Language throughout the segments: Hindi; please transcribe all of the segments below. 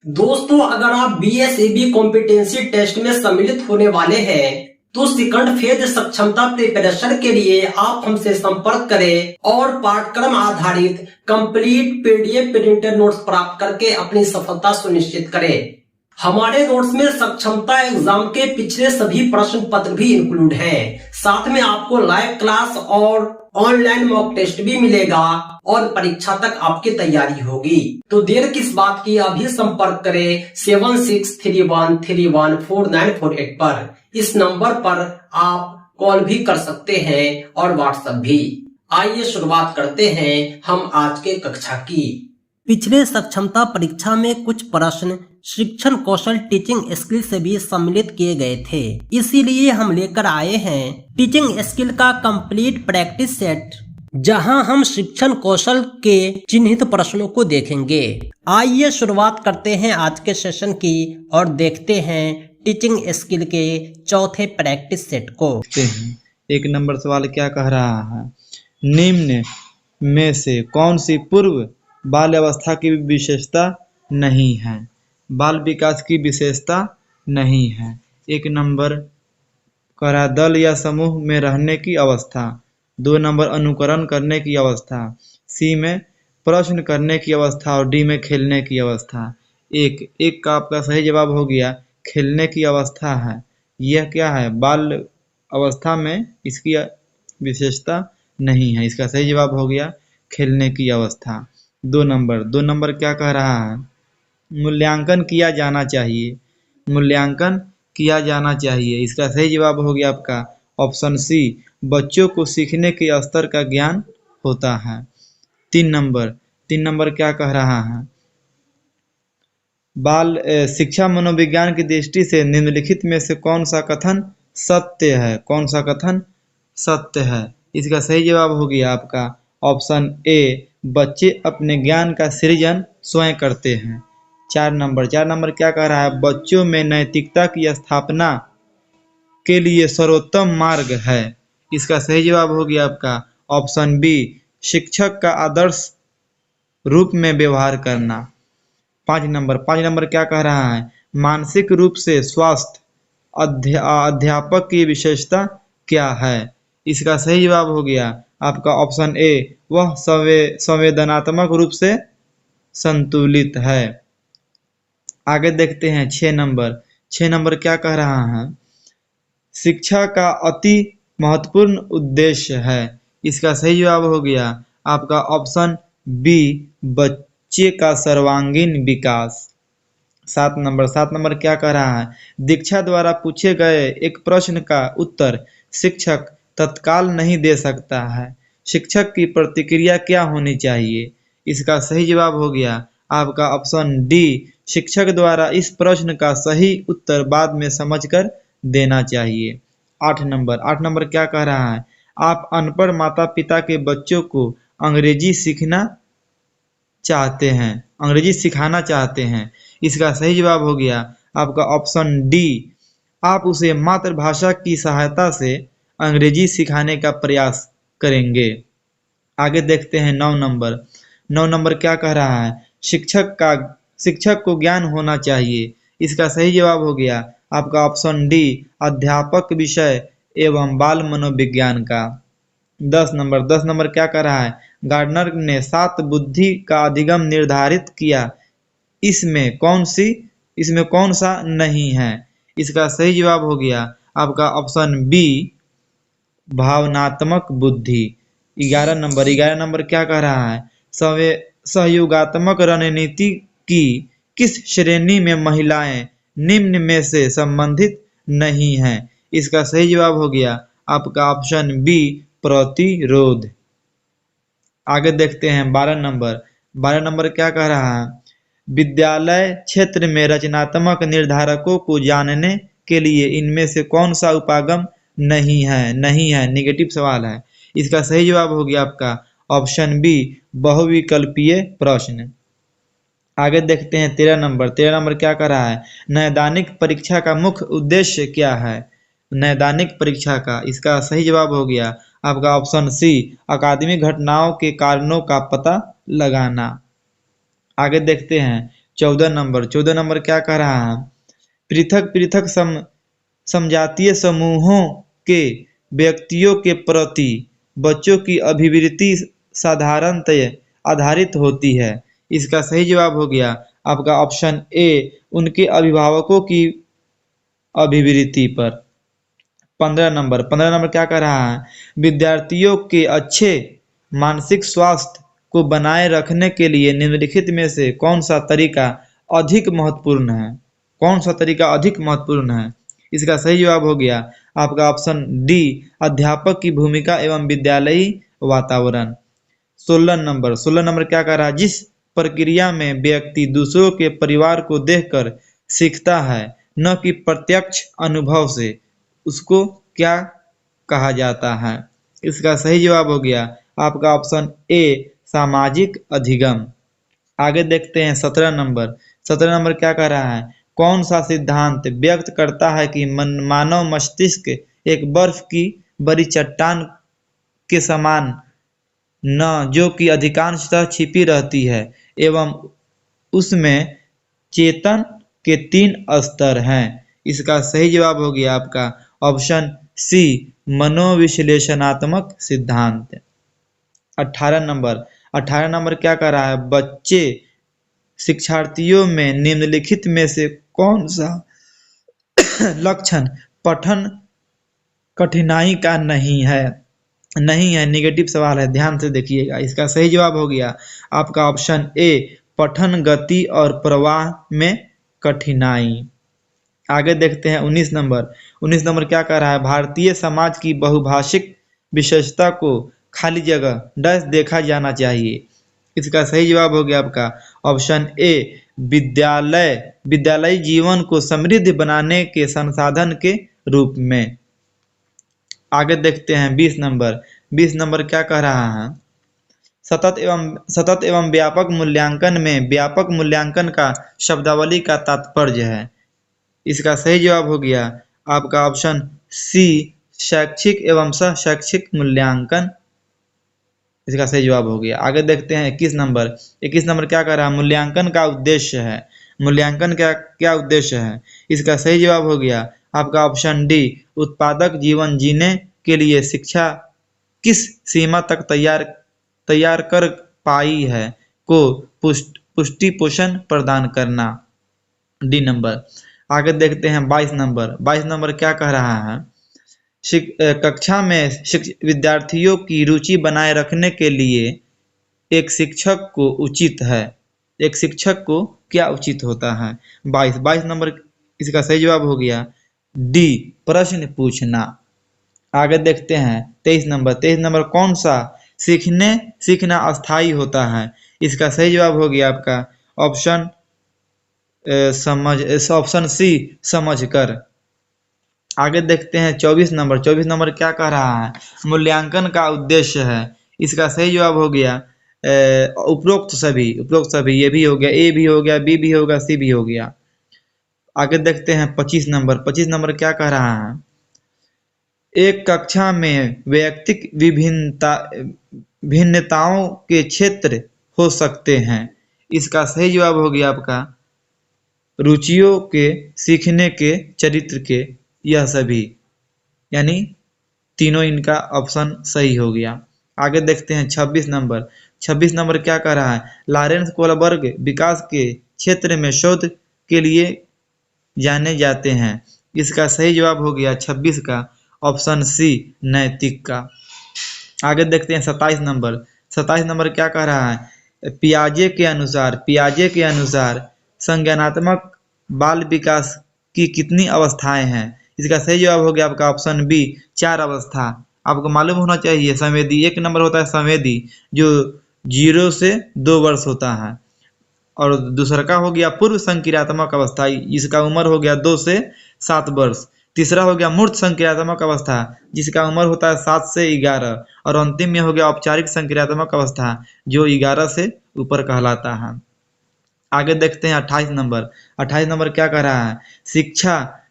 दोस्तों, अगर आप बीएसएबी कॉम्पिटेंसी टेस्ट में सम्मिलित होने वाले हैं तो सेकंड फेज सक्षमता प्रिपरेशन के लिए आप हमसे संपर्क करें और पाठ्यक्रम आधारित कंप्लीट पीडीएफ प्रिंटेड नोट्स प्राप्त करके अपनी सफलता सुनिश्चित करें। हमारे नोट्स में सक्षमता एग्जाम के पिछले सभी प्रश्न पत्र भी इंक्लूड हैं। साथ में आपको लाइव क्लास और ऑनलाइन मॉक टेस्ट भी मिलेगा और परीक्षा तक आपकी तैयारी होगी। तो देर किस बात की, अभी संपर्क करें 7631314948 पर। इस नंबर पर आप कॉल भी कर सकते हैं और व्हाट्सएप भी। आइए शुरुआत करते हैं हम आज के कक्षा की। पिछले सक्षमता परीक्षा में कुछ प्रश्न शिक्षण कौशल टीचिंग स्किल से भी सम्मिलित किए गए थे, इसीलिए हम लेकर आए हैं टीचिंग स्किल का कंप्लीट प्रैक्टिस सेट, जहां हम शिक्षण कौशल के चिन्हित प्रश्नों को देखेंगे। आइए शुरुआत करते हैं आज के सेशन की और देखते हैं टीचिंग स्किल के चौथे प्रैक्टिस सेट को। एक नंबर सवाल क्या कह रहा है, निम्न में से कौन सी पूर्व बाल्यावस्था की विशेषता नहीं है? बाल विकास की विशेषता नहीं है। एक नंबर कह रहा दल या समूह में रहने की अवस्था। 2 नंबर अनुकरण करने की अवस्था। सी में प्रश्न करने की अवस्था और डी में खेलने की अवस्था। एक का आपका सही जवाब हो गया खेलने की अवस्था है। यह क्या है? बाल अवस्था में इसकी विशेषता नहीं है। इसका सही जवाब हो गया खेलने की अवस्था। 2 नंबर क्या कह रहा है, मूल्यांकन किया जाना चाहिए। मूल्यांकन किया जाना चाहिए। इसका सही जवाब हो गया आपका ऑप्शन सी, बच्चों को सीखने के स्तर का ज्ञान होता है। 3 नंबर क्या कह रहा है, बाल शिक्षा मनोविज्ञान की दृष्टि से निम्नलिखित में से कौन सा कथन सत्य है? कौन सा कथन सत्य है? इसका सही जवाब हो गया आपका ऑप्शन ए, बच्चे अपने ज्ञान का सृजन स्वयं करते हैं। 4 नंबर क्या कह रहा है, बच्चों में नैतिकता की स्थापना के लिए सर्वोत्तम मार्ग है। इसका सही जवाब हो गया आपका ऑप्शन बी, शिक्षक का आदर्श रूप में व्यवहार करना। 5 नंबर क्या कह रहा है, मानसिक रूप से स्वस्थ अध्यापक की विशेषता क्या है? इसका सही जवाब हो गया आपका ऑप्शन ए, वह संवेदनात्मक रूप से संतुलित है। आगे देखते हैं 6 नंबर क्या कह रहा है, शिक्षा का अति महत्वपूर्ण उद्देश्य है। इसका सही जवाब हो गया आपका ऑप्शन बी, बच्चे का सर्वांगीण विकास। 7 नंबर क्या कह रहा है, दीक्षा द्वारा पूछे गए एक प्रश्न का उत्तर शिक्षक तत्काल नहीं दे सकता है। शिक्षक की प्रतिक्रिया क्या होनी चाहिए? इसका सही जवाब हो गया आपका ऑप्शन डी, शिक्षक द्वारा इस प्रश्न का सही उत्तर बाद में समझकर देना चाहिए। 8 नंबर क्या कह रहा है, आप अनपढ़ माता पिता के बच्चों को अंग्रेजी सिखाना चाहते हैं। इसका सही जवाब हो गया आपका ऑप्शन डी, आप उसे मातृभाषा की सहायता से अंग्रेजी सिखाने का प्रयास करेंगे। आगे देखते हैं 9 नंबर क्या कह रहा है, शिक्षक को ज्ञान होना चाहिए। इसका सही जवाब हो गया आपका ऑप्शन डी, अध्यापक विषय एवं बाल मनोविज्ञान का। 10 नंबर क्या कह रहा है, गार्डनर ने 7 बुद्धि का अधिगम निर्धारित किया, इसमें कौन सा नहीं है? इसका सही जवाब हो गया आपका ऑप्शन बी, भावनात्मक बुद्धि। 11 नंबर क्या कह रहा है, सहयोगात्मक रणनीति की किस श्रेणी में महिलाएं निम्न में से संबंधित नहीं हैं? इसका सही जवाब हो गया आपका ऑप्शन बी, प्रतिरोध। आगे देखते हैं 12 नंबर क्या कह रहा है, विद्यालय क्षेत्र में रचनात्मक निर्धारकों को जानने के लिए इनमें से कौन सा उपागम नहीं है, नेगेटिव सवाल है। इसका सही जवाब हो गया आपका ऑप्शन बी, बहुविकल्पीय प्रश्न। आगे देखते हैं 13 नंबर क्या कर रहा है, नैदानिक परीक्षा का मुख्य उद्देश्य क्या है? नैदानिक परीक्षा का इसका सही जवाब हो गया आपका ऑप्शन सी, अकादमिक घटनाओं के कारणों का पता लगाना। आगे देखते हैं 14 नंबर क्या कह रहा है? पृथक पृथक समजातीय समूहों के व्यक्तियों के प्रति बच्चों की अभिवृत्ति साधारणतः आधारित होती है। इसका सही जवाब हो गया आपका ऑप्शन ए, उनके अभिभावकों की अभिवृत्ति पर। 15 नंबर क्या कह रहा है? विद्यार्थियों के अच्छे मानसिक स्वास्थ्य को बनाए रखने के लिए निम्नलिखित में से कौन सा तरीका अधिक महत्वपूर्ण है? कौन सा तरीका अधिक महत्वपूर्ण है? इसका सही जवाब हो गया आपका ऑप्शन डी, अध्यापक की भूमिका एवं विद्यालयी वातावरण। 16 नंबर क्या कह रहा है? जिस प्रक्रिया में व्यक्ति दूसरों के परिवार को देखकर सीखता है न कि प्रत्यक्ष अनुभव से, उसको क्या कहा जाता है? इसका सही जवाब हो गया आपका ऑप्शन ए, सामाजिक अधिगम। आगे देखते हैं 17 नंबर क्या कह रहा है? कौन सा सिद्धांत व्यक्त करता है कि मानव मस्तिष्क एक बर्फ की बड़ी चट्टान के समान न, जो कि अधिकांशतः छिपी रहती है एवं उसमें चेतन के 3 स्तर हैं। इसका सही जवाब हो गया आपका ऑप्शन सी, मनोविश्लेषणात्मक सिद्धांत। 18 नंबर क्या कह रहा है? बच्चे शिक्षार्थियों में निम्नलिखित में से कौन सा लक्षण पठन कठिनाई का नहीं है? नेगेटिव सवाल है, ध्यान से देखिएगा। इसका सही जवाब हो गया आपका ऑप्शन ए, पठन गति और प्रवाह में कठिनाई। आगे देखते हैं 19 नंबर क्या कह रहा है? भारतीय समाज की बहुभाषिक विशेषता को खाली जगह डैश देखा जाना चाहिए। इसका सही जवाब हो गया आपका ऑप्शन ए, विद्यालय जीवन को समृद्ध बनाने के संसाधन के रूप में। आगे देखते हैं 20 नंबर क्या कह रहा है? सतत एवं व्यापक मूल्यांकन में व्यापक मूल्यांकन का शब्दावली का तात्पर्य है। इसका सही जवाब हो गया आपका ऑप्शन सी, शैक्षिक एवं सह शैक्षिक मूल्यांकन। इसका सही जवाब हो गया। आगे देखते हैं 21 नंबर क्या कह रहा है? मूल्यांकन का उद्देश्य है। मूल्यांकन क्या उद्देश्य है? इसका सही जवाब हो गया आपका ऑप्शन डी, उत्पादक जीवन जीने के लिए शिक्षा किस सीमा तक तैयार कर पाई है को पुष्टि पोषण प्रदान करना। D number. आगे देखते हैं 22 नंबर क्या कह रहा है? कक्षा में विद्यार्थियों की रुचि बनाए रखने के लिए एक शिक्षक को क्या उचित होता है? 22 नंबर इसका सही जवाब हो गया डी, प्रश्न पूछना। आगे देखते हैं 23 नंबर कौन सा सीखना अस्थायी होता है? इसका सही जवाब हो गया आपका ऑप्शन सी, समझकर। आगे देखते हैं 24 नंबर क्या कह रहा है? मूल्यांकन का उद्देश्य है। इसका सही जवाब हो गया उपरोक्त सभी। ये भी हो गया, ए भी हो गया, बी भी हो गया, सी भी हो गया। आगे देखते हैं 25 नंबर क्या कह रहा है? एक कक्षा में वैयक्तिक भिन्नताओं के क्षेत्र हो सकते हैं। इसका सही जवाब हो गया आपका रुचियों के, सीखने के, चरित्र के, यह सभी, यानी तीनों इनका ऑप्शन सही हो गया। आगे देखते हैं 26 नंबर क्या कह रहा है? लॉरेंस कोलबर्ग विकास के क्षेत्र में शोध के लिए जाने जाते हैं। इसका सही जवाब हो गया 26 का ऑप्शन सी, नैतिक का। आगे देखते हैं 27 नंबर क्या कह रहा है? पियाजे के अनुसार संज्ञानात्मक बाल विकास की कितनी अवस्थाएं हैं? इसका सही जवाब हो गया आपका ऑप्शन बी, 4 अवस्था। आपको मालूम होना चाहिए संवेदी, 1 नंबर होता है संवेदी जो 0 से 2 वर्ष होता है, और दूसरा का हो गया पूर्व संक्रियात्मक अवस्था, इसका उम्र हो गया 2 से 7 वर्ष। तीसरा हो गया मूर्त संक्रियात्मक अवस्था जिसका उम्र होता है 7 से 11, और अंतिम में हो गया औपचारिक संक्रियात्मक अवस्था जो 11 से ऊपर कहलाता है। आगे देखते हैं 28 नंबर क्या कह रहा है?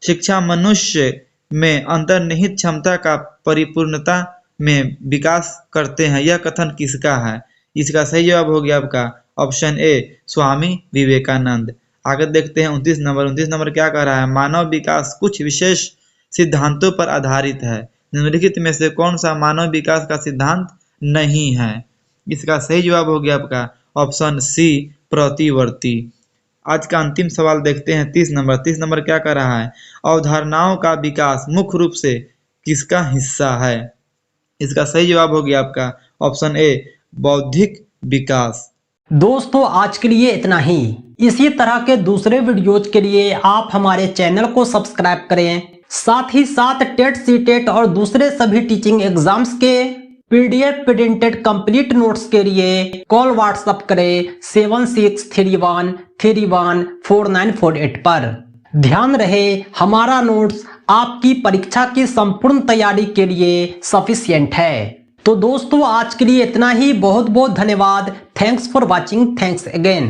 शिक्षा मनुष्य में अंतर्निहित क्षमता का परिपूर्णता में विकास करते हैं। यह कथन किसका है? इसका सही जवाब हो गया आपका ऑप्शन ए स्वामी विवेकानंद। आगे देखते हैं 29 नंबर। 29 नंबर क्या कह रहा है? मानव विकास कुछ विशेष सिद्धांतों पर आधारित है। निम्नलिखित में से कौन सा मानव विकास का सिद्धांत नहीं है? इसका सही जवाब हो गया आपका ऑप्शन सी प्रतिवर्ती। आज का अंतिम सवाल देखते हैं 30 नंबर। 30 नंबर क्या कह रहा है? अवधारणाओं का विकास मुख्य रूप से किसका हिस्सा है? इसका सही जवाब हो गया आपका ऑप्शन ए बौद्धिक विकास। दोस्तों आज के लिए इतना ही। इसी तरह के दूसरे वीडियोज के लिए आप हमारे चैनल को सब्सक्राइब करें। साथ ही साथ टेट सीटेट और दूसरे सभी टीचिंग एग्जाम्स के पीडीएफ प्रिंटेड कंप्लीट नोट्स के लिए कॉल व्हाट्सएप करें 7631314948 पर। ध्यान रहे हमारा नोट्स आपकी परीक्षा की संपूर्ण तैयारी के लिए सफिशिएंट है। तो दोस्तों आज के लिए इतना ही। बहुत बहुत धन्यवाद। Thanks for watching. Thanks again.